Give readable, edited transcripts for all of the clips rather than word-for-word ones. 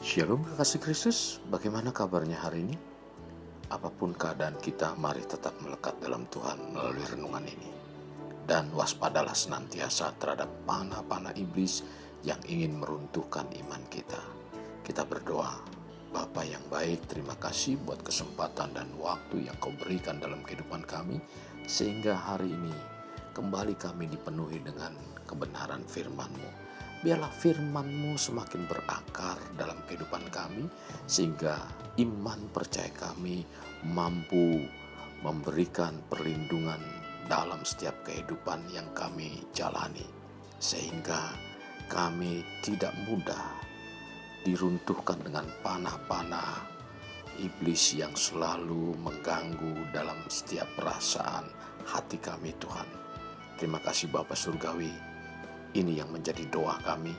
Shalom kekasih Kristus, bagaimana kabarnya hari ini? Apapun keadaan kita, mari tetap melekat dalam Tuhan melalui renungan ini. Dan waspadalah senantiasa terhadap panah-panah iblis yang ingin meruntuhkan iman kita. Kita berdoa, Bapa yang baik, terima kasih buat kesempatan dan waktu yang Kau berikan dalam kehidupan kami, sehingga hari ini kembali kami dipenuhi dengan kebenaran firman-Mu. Biarlah firman-Mu semakin berakar dalam kehidupan kami, sehingga iman percaya kami mampu memberikan perlindungan dalam setiap kehidupan yang kami jalani, sehingga kami tidak mudah diruntuhkan dengan panah-panah iblis yang selalu mengganggu dalam setiap perasaan hati kami, Tuhan. Terima kasih Bapa Surgawi. Ini yang menjadi doa kami.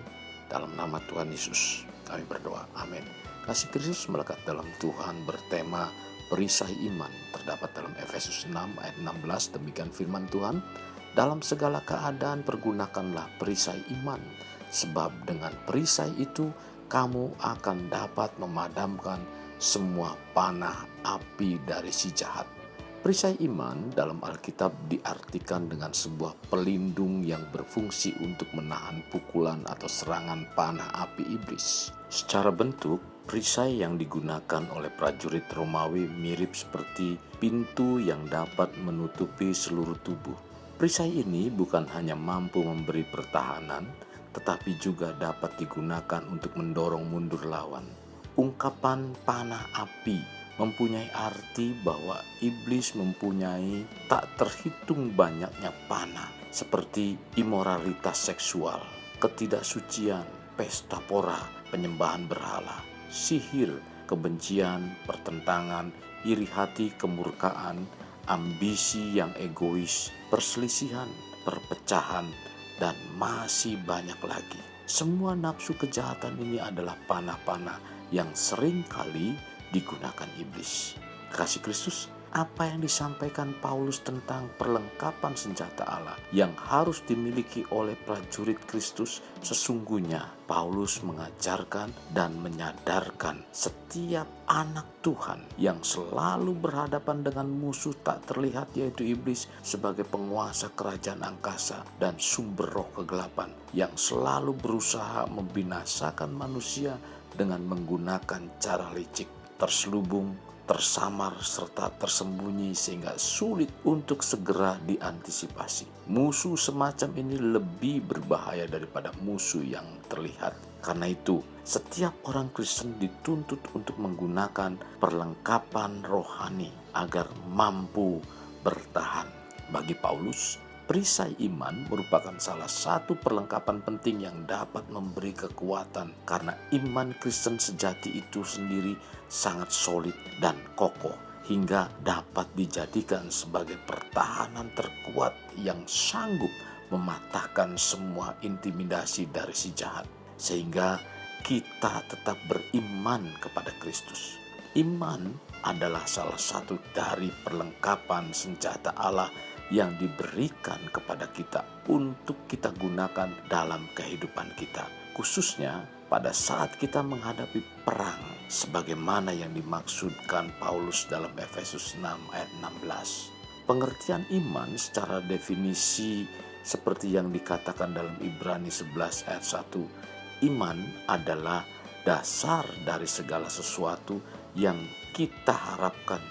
Dalam nama Tuhan Yesus kami berdoa. Amin. Kasih Kristus melekat dalam Tuhan bertema perisai iman. Terdapat dalam Efesus 6 ayat 16. Demikian firman Tuhan. Dalam segala keadaan pergunakanlah perisai iman. Sebab dengan perisai itu kamu akan dapat memadamkan semua panah api dari si jahat. Perisai iman dalam Alkitab diartikan dengan sebuah pelindung yang berfungsi untuk menahan pukulan atau serangan panah api iblis. Secara bentuk, perisai yang digunakan oleh prajurit Romawi mirip seperti pintu yang dapat menutupi seluruh tubuh. Perisai ini bukan hanya mampu memberi pertahanan, tetapi juga dapat digunakan untuk mendorong mundur lawan. Ungkapan panah api mempunyai arti bahwa iblis mempunyai tak terhitung banyaknya panah, seperti imoralitas seksual, ketidaksucian, pesta pora, penyembahan berhala, sihir, kebencian, pertentangan, iri hati, kemurkaan, ambisi yang egois, perselisihan, perpecahan, dan masih banyak lagi. Semua nafsu kejahatan ini adalah panah-panah yang sering kali digunakan iblis. Kasih Kristus, apa yang disampaikan Paulus tentang perlengkapan senjata Allah yang harus dimiliki oleh prajurit Kristus, sesungguhnya Paulus mengajarkan dan menyadarkan setiap anak Tuhan yang selalu berhadapan dengan musuh tak terlihat, yaitu iblis, sebagai penguasa kerajaan angkasa dan sumber roh kegelapan yang selalu berusaha membinasakan manusia dengan menggunakan cara licik, terselubung, tersamar, serta tersembunyi sehingga sulit untuk segera diantisipasi. Musuh semacam ini lebih berbahaya daripada musuh yang terlihat. Karena itu, setiap orang Kristen dituntut untuk menggunakan perlengkapan rohani agar mampu bertahan. Bagi Paulus, perisai iman merupakan salah satu perlengkapan penting yang dapat memberi kekuatan, karena iman Kristen sejati itu sendiri sangat solid dan kokoh hingga dapat dijadikan sebagai pertahanan terkuat yang sanggup mematahkan semua intimidasi dari si jahat, sehingga kita tetap beriman kepada Kristus. Iman adalah salah satu dari perlengkapan senjata Allah yang diberikan kepada kita untuk kita gunakan dalam kehidupan kita, khususnya pada saat kita menghadapi perang, sebagaimana yang dimaksudkan Paulus dalam Efesus 6 ayat 16. Pengertian iman secara definisi seperti yang dikatakan dalam Ibrani 11 ayat 1, iman adalah dasar dari segala sesuatu yang kita harapkan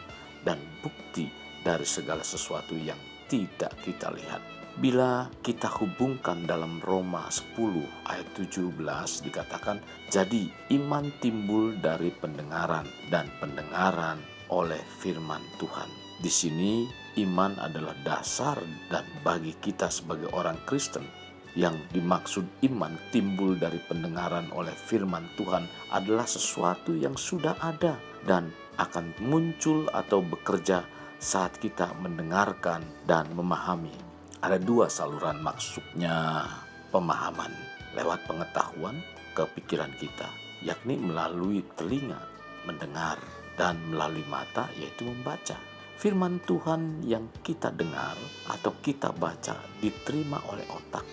dan bukti dari segala sesuatu yang tidak kita lihat. Bila kita hubungkan dalam Roma 10 ayat 17 dikatakan, jadi iman timbul dari pendengaran dan pendengaran oleh firman Tuhan. Di sini iman adalah dasar, dan bagi kita sebagai orang Kristen, yang dimaksud iman timbul dari pendengaran oleh firman Tuhan adalah sesuatu yang sudah ada dan akan muncul atau bekerja saat kita mendengarkan dan memahami. Ada dua saluran maksudnya pemahaman: lewat pengetahuan ke pikiran kita, yakni melalui telinga mendengar, dan melalui mata, yaitu membaca. Firman Tuhan yang kita dengar atau kita baca diterima oleh otak,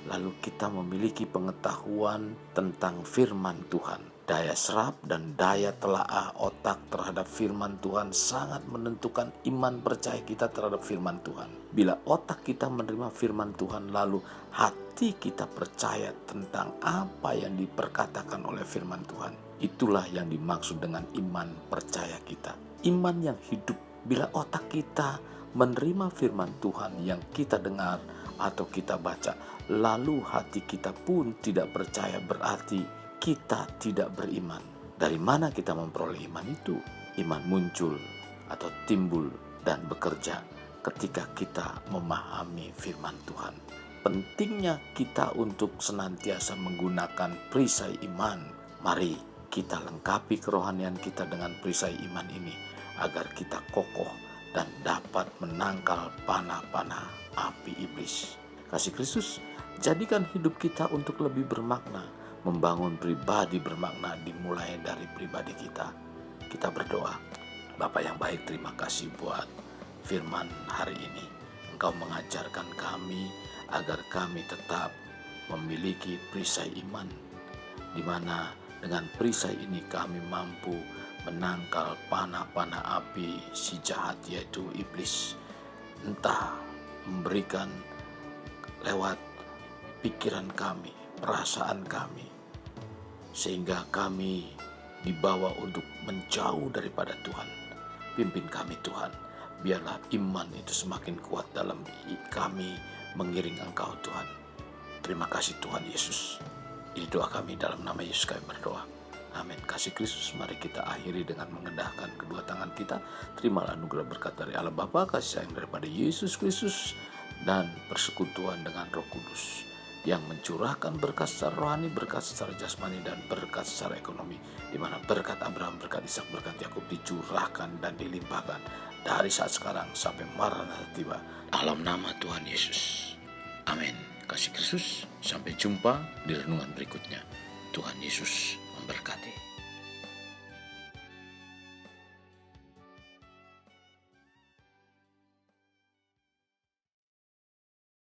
lalu kita memiliki pengetahuan tentang firman Tuhan. Daya serap dan daya telaah otak terhadap firman Tuhan sangat menentukan iman percaya kita terhadap firman Tuhan. Bila otak kita menerima firman Tuhan, lalu hati kita percaya tentang apa yang diperkatakan oleh firman Tuhan, itulah yang dimaksud dengan iman percaya kita. Iman yang hidup. Bila otak kita menerima firman Tuhan yang kita dengar atau kita baca, lalu hati kita pun tidak percaya, berarti kita tidak beriman. Dari mana kita memperoleh iman itu? Iman muncul atau timbul dan bekerja ketika kita memahami firman Tuhan. Pentingnya kita untuk senantiasa menggunakan perisai iman. Mari kita lengkapi kerohanian kita dengan perisai iman ini agar kita kokoh dan dapat menangkal panah-panah api iblis. Kasih Kristus, jadikan hidup kita untuk lebih bermakna. Membangun pribadi bermakna dimulai dari pribadi kita. Kita berdoa. Bapa yang baik, terima kasih buat firman hari ini. Engkau mengajarkan kami agar kami tetap memiliki perisai iman, di mana dengan perisai ini kami mampu menangkal panah-panah api si jahat, yaitu iblis. Entah memberikan lewat pikiran kami, perasaan kami, sehingga kami dibawa untuk menjauh daripada Tuhan. Pimpin kami Tuhan, biarlah iman itu semakin kuat dalam kami mengiring Engkau Tuhan. Terima kasih Tuhan Yesus. Ini doa kami dalam nama Yesus kami berdoa. Amin. Kasih Kristus, mari kita akhiri dengan mengendahkan kedua tangan kita. Terimalah anugerah berkat dari Allah Bapa, kasih sayang daripada Yesus Kristus, dan persekutuan dengan Roh Kudus yang mencurahkan berkat secara rohani, berkat secara jasmani, dan berkat secara ekonomi, di mana berkat Abraham, berkat Ishak, berkat Yakub dicurahkan dan dilimpahkan dari saat sekarang sampai Maranatha tiba, dalam nama Tuhan Yesus. Amin. Kasih Kristus, sampai jumpa di renungan berikutnya. Tuhan Yesus memberkati.